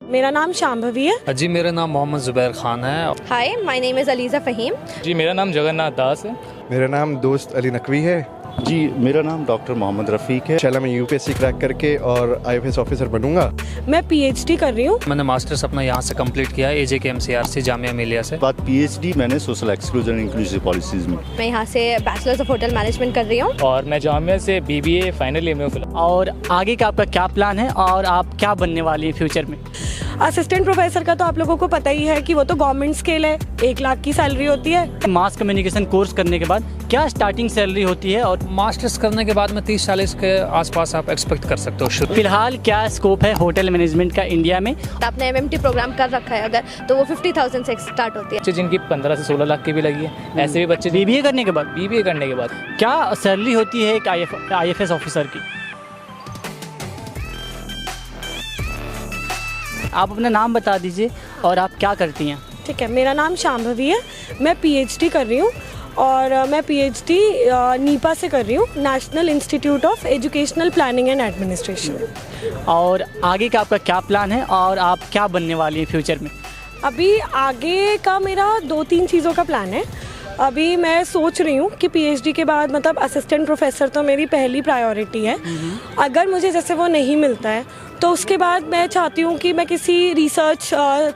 मेरा नाम शांभवी है। जी मेरा नाम मोहम्मद ज़ुबैर खान है। Hi, my name is Aliza Faheem. जी मेरा नाम जगन्नाथ दास है। मेरा नाम दोस्त अली नकवी है। जी मेरा नाम डॉक्टर मोहम्मद रफ़ीक है। इंशाल्लाह मैं यूपीएससी क्रैक करके और आईएफएस ऑफिसर बनूंगा। मैं पीएचडी कर रही हूँ। मैंने मास्टर्स अपना यहाँ से कंप्लीट किया है AJK MCRC जामिया मिलिया से। बाद पीएचडी मैंने सोशल एक्सक्लूजन इंक्लूसिव पॉलिसीज़ में। मैं यहाँ से बैचलर्स ऑफ होटल मैनेजमेंट कर रही हूँ। और मैं जामिया से BBA फाइनल ईयर में हूँ। और आगे का आपका क्या प्लान है और आप क्या बनने वाली हैं फ्यूचर में? असिस्टेंट प्रोफेसर का तो आप लोगों को पता ही है कि वो तो गवर्नमेंट स्केल है, 1 लाख की सैलरी होती है। मास कम्युनिकेशन कोर्स करने के बाद क्या स्टार्टिंग सैलरी होती है और मास्टर्स करने के बाद में 30-40 के आसपास आप एक्सपेक्ट कर सकते हो। फिलहाल क्या स्कोप है होटल मैनेजमेंट का इंडिया में? आपने MMT प्रोग्राम कर रखा है अगर, तो वो 50,000 से स्टार्ट होती है। बच्चे जिनकी 15 से 16 लाख की भी लगी है, ऐसे भी बच्चे BBA करने के बाद BBA करने के बाद क्या सैलरी होती है एक IFS ऑफिसर की? आप अपना नाम बता दीजिए और आप क्या करती हैं? ठीक है, मेरा नाम शांभवी है। मैं पीएचडी कर रही हूँ और मैं पीएचडी नीपा से कर रही हूँ, national institute of educational planning and administration. और आगे का आपका क्या प्लान है और आप क्या बनने वाली हैं फ्यूचर में? अभी आगे का मेरा 2-3 चीज़ों का प्लान है। अभी मैं सोच रही हूँ कि पीएचडी के बाद मतलब असिस्टेंट प्रोफेसर तो मेरी पहली प्रायोरिटी है। अगर मुझे जैसे वो नहीं मिलता है तो उसके बाद मैं चाहती हूँ कि मैं किसी रिसर्च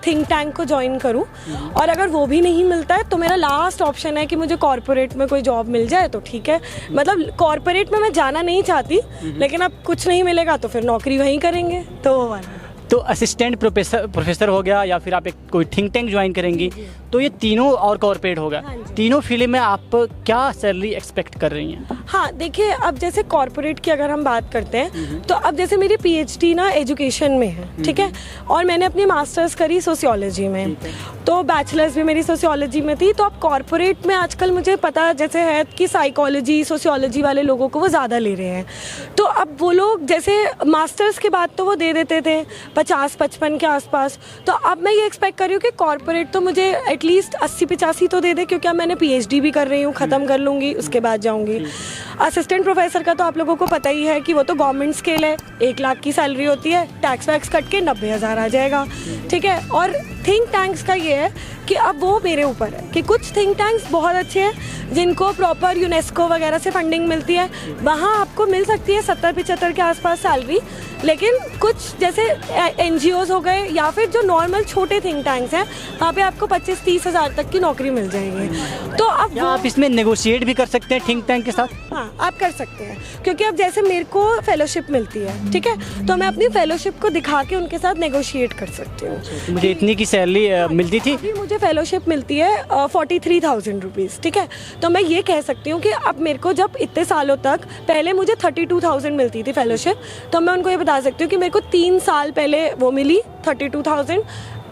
थिंक टैंक को ज्वाइन करूँ, और अगर वो भी नहीं मिलता है तो मेरा लास्ट ऑप्शन है कि मुझे कॉर्पोरेट में कोई जॉब मिल जाए तो ठीक है। मतलब कॉर्पोरेट में मैं जाना नहीं चाहती, लेकिन अब कुछ नहीं मिलेगा तो फिर नौकरी वहीं करेंगे, तो वो वाला। तो असिस्टेंट प्रोफेसर हो गया या फिर आप एक कोई थिंक टैंक ज्वाइन करेंगी, तो ये तीनों और कॉर्पोरेट होगा। तीनों फील्ड में आप क्या सैलरी एक्सपेक्ट कर रही हैं? हाँ देखिए, अब जैसे कॉर्पोरेट की अगर हम बात करते हैं तो अब जैसे मेरी पीएचडी ना एजुकेशन में है, ठीक है, और मैंने अपनी मास्टर्स करी सोशियोलॉजी में, तो बैचलर्स भी मेरी सोशियोलॉजी में थी। तो अब कॉर्पोरेट में आजकल मुझे पता जैसे है कि साइकोलॉजी सोशियोलॉजी वाले लोगों को वो ज़्यादा ले रहे हैं। तो अब वो लोग जैसे मास्टर्स के बाद तो वो दे देते थे 50-55 के आसपास, तो अब मैं ये एक्सपेक्ट कर रही हूँ कि कॉर्पोरेट तो मुझे एटलीस्ट 80-85 तो दे दे, क्योंकि अब मैंने पीएचडी भी कर रही हूँ, ख़त्म कर लूँगी उसके बाद जाऊँगी। असिस्टेंट प्रोफेसर का तो आप लोगों को पता ही है कि वो तो गवर्नमेंट स्केल है, 1 लाख की सैलरी होती है, टैक्स वैक्स कट के 90,000 आ जाएगा, ठीक है। और थिंक टैंक्स का ये है कि अब वो मेरे ऊपर है कि कुछ थिंक टैंक्स बहुत अच्छे हैं जिनको प्रॉपर यूनेस्को वगैरह से फंडिंग मिलती है, वहाँ आपको मिल सकती है 70-75 के आसपास सैलरी। लेकिन कुछ जैसे NGOs हो गए या फिर जो नॉर्मल छोटे थिंक टैंक्स हैं, वहाँ पे आपको 25-30 हज़ार तक की नौकरी मिल जाएगी। तो अब आप इसमें नेगोशिएट भी कर सकते हैं थिंक टैंक के साथ? हाँ, आप कर सकते हैं, क्योंकि अब जैसे मेरे को फेलोशिप मिलती है, ठीक है, तो मैं अपनी फेलोशिप को दिखा के उनके साथ नेगोशिएट कर सकती हूँ। मुझे इतनी की सैलरी मिलती थी? अभी मुझे फेलोशिप मिलती है 43,000 रुपीज़, ठीक है। तो मैं ये कह सकती हूँ कि अब मेरे को जब इतने सालों तक, पहले मुझे 32,000 मिलती थी फेलोशिप, तो मैं उनको ये बता सकती हूँ कि मेरे को 3 साल पहले वो मिली 32,000,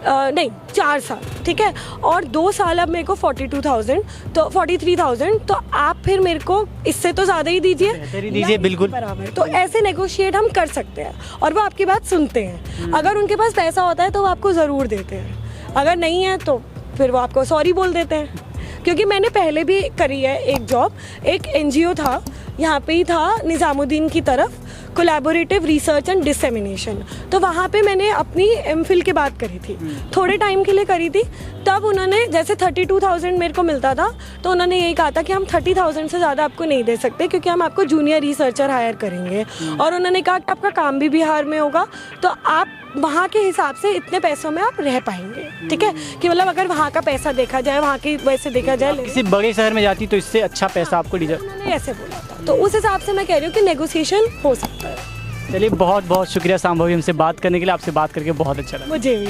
नहीं 4 साल, ठीक है, और 2 साल अब मेरे को 42,000, तो 43,000, तो आप फिर मेरे को इससे तो ज़्यादा ही दीजिए, बिल्कुल बराबर। तो ऐसे नेगोशिएट हम कर सकते हैं और वो आपकी बात सुनते हैं। अगर उनके पास पैसा होता है तो वो आपको ज़रूर देते हैं, अगर नहीं है तो फिर वो आपको सॉरी बोल देते हैं। क्योंकि मैंने पहले भी करी है एक जॉब, एक NGO था, यहाँ पे ही था निज़ामुद्दीन की तरफ, कोलैबोरेटिव रिसर्च एंड डिसेमिनेशन, तो वहाँ पे मैंने अपनी MPhil के बाद करी थी, थोड़े टाइम के लिए करी थी। तब उन्होंने जैसे 32,000 मेरे को मिलता था, तो उन्होंने यही कहा था कि हम 30,000 से ज़्यादा आपको नहीं दे सकते, क्योंकि हम आपको जूनियर रिसर्चर हायर करेंगे, और उन्होंने कहा कि आपका काम भी बिहार में होगा, तो आप वहाँ के हिसाब से इतने पैसों में आप रह पाएंगे, ठीक है, कि मतलब अगर वहाँ का पैसा देखा जाए, वहाँ के वैसे देखा जाए, किसी बड़े शहर में जाती तो इससे अच्छा पैसा आपको डिजर्व, उन्होंने ऐसे बोला था, तो उस हिसाब से मैं कह रही हूँ कि नेगोशिएशन हो सकता है। चलिए, बहुत बहुत शुक्रिया शांभवी हमसे बात करने के लिए, आपसे बात करके बहुत अच्छा लगा। मुझे भी।